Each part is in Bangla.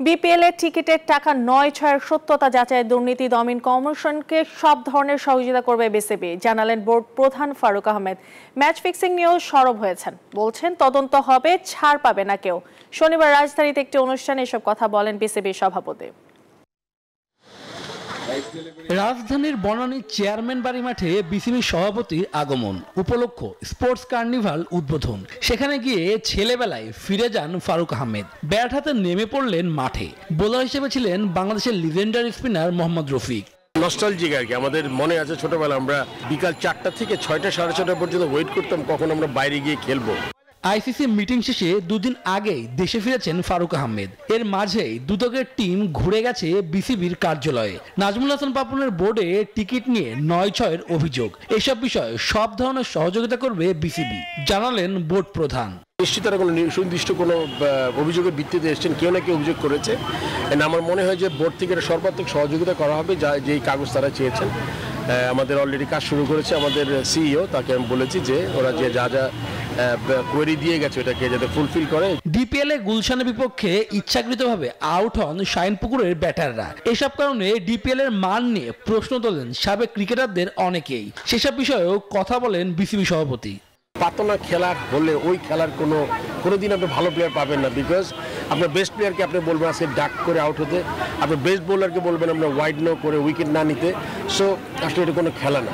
বিপিএল এর টিকিটের টাকা ৯/৬ সত্যতা যাচাইয়ের দুর্নীতি দমন কমিশনকে সব ধরনের সহযোগিতা করবে বিসিবি জানালেন বোর্ড প্রধান ফারুক আহমেদ। ম্যাচ ফিক্সিং নিয়েও সরব হয়েছেন, বলছেন তদন্ত হবে, ছাড় পাবে না কেউ। শনিবার রাজধানীতে একটি অনুষ্ঠানে এসব কথা বলেন বিসিবির সভাপতি। রাজধানীর বনানী চেয়ারম্যান বাড়ি মাঠে বিসিবির সভাপতির আগমন উপলক্ষ স্পোর্টস কার্নিভাল উদ্বোধন। সেখানে গিয়ে ছেলেবেলায় ফিরে যান ফারুক আহমেদ। ব্যাট হাতে নেমে পড়লেন মাঠে। বোলার হিসেবে ছিলেন বাংলাদেশের legendary spinner Mohammad Rafiq. Nostalgic আর কি। আমাদের মনে আছে ছোটবেলা আমরা বিকাল 4টা থেকে 6টা সাড়ে 6টা পর্যন্ত ওয়েট করতাম কখন আমরা বাইরে গিয়ে খেলবো। আইসিসি মিটিং শেষে দুদিন আগেই দেশে ফিরেছেন ফারুক আহমেদ। এর মাঝেই দুদকের টিম ঘুরে গেছে বিসিবির কার্যালয়ে। নাজমুল হাসান পাপনের বোর্ডে টিকিট নিয়ে ৯/৬ অভিযোগ। এসব বিষয়ে সব ধরনের সহযোগিতা করবে বিসিবি জানালেন বোর্ড প্রধান। নিশ্চিত তারা কোনো সুনির্দিষ্ট কোনো অভিযোগের ভিত্তিতে এসেছেন, কেউ না কেউ অভিযোগ করেছে। আমার মনে হয় যে বোর্ড থেকে সর্বাত্মক সহযোগিতা করা হবে, যেই কাগজ তারা চেয়েছেন। আমাদের অলরেডি কাজ শুরু করেছে আমাদের সিইও, তাকে আমি বলেছি যে ওরা যে যা কোয়েরি দিয়ে গেছে ওটাকে যাতে ফুলফিল করে। ডিপিএল এ গুলশানের বিপক্ষে ইচ্ছাকৃতভাবে আউট হন শাইনপুকুরের ব্যাটাররা। এসব কারণে ডিপিএল এর মান নিয়ে প্রশ্ন তোলেন সাবেক ক্রিকেটারদের অনেকেই। সেসব বিষয়েও কথা বলেন বিসিবি সভাপতি। পাতনা খেলা হলে ওই খেলার কোনোদিন আপনি ভালো প্লেয়ার পাবেন না, বিকজ আপনার বেস্ট প্লেয়ারকে আপনি বলবেন আজকে ডাক করে আউট হতে, আপনার বেস্ট বোলারকে বলবেন আপনার ওয়াইড নো করে উইকেট না নিতে। সো আসলে এটা কোনো খেলা না।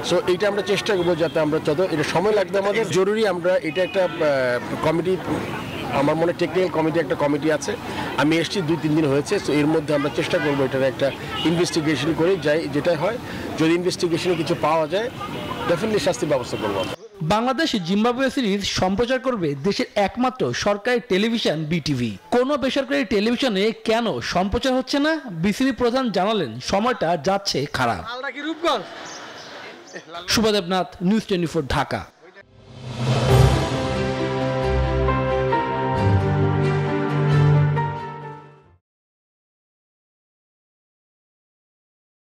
সো এইটা আমরা চেষ্টা করবো যাতে আমরা এটা সময় লাগবে আমাদের জরুরি। আমরা এটা একটা কমিটি, আমার মনে টেকনিক্যাল কমিটি একটা কমিটি আছে, আমি এসেছি 2-3 দিন হয়েছে। সো এর মধ্যে আমরা চেষ্টা করবো এটার একটা ইনভেস্টিগেশন করে যেটা হয়, যদি ইনভেস্টিগেশনে কিছু পাওয়া যায় ডেফিনেটলি শাস্তির ব্যবস্থা করবো। বাংলাদেশ জিম্বাবুয়ে সিরিজ সম্প্রচার করবে দেশের একমাত্র সরকারি টেলিভিশন বিটিভি। কোনো বেসরকারি টেলিভিশনে কেন সম্প্রচার হচ্ছে না, বিসিবি প্রধান জানালেন সময়টা যাচ্ছে খারাপ। শুভদেবনাথ, নিউজ 24, ঢাকা।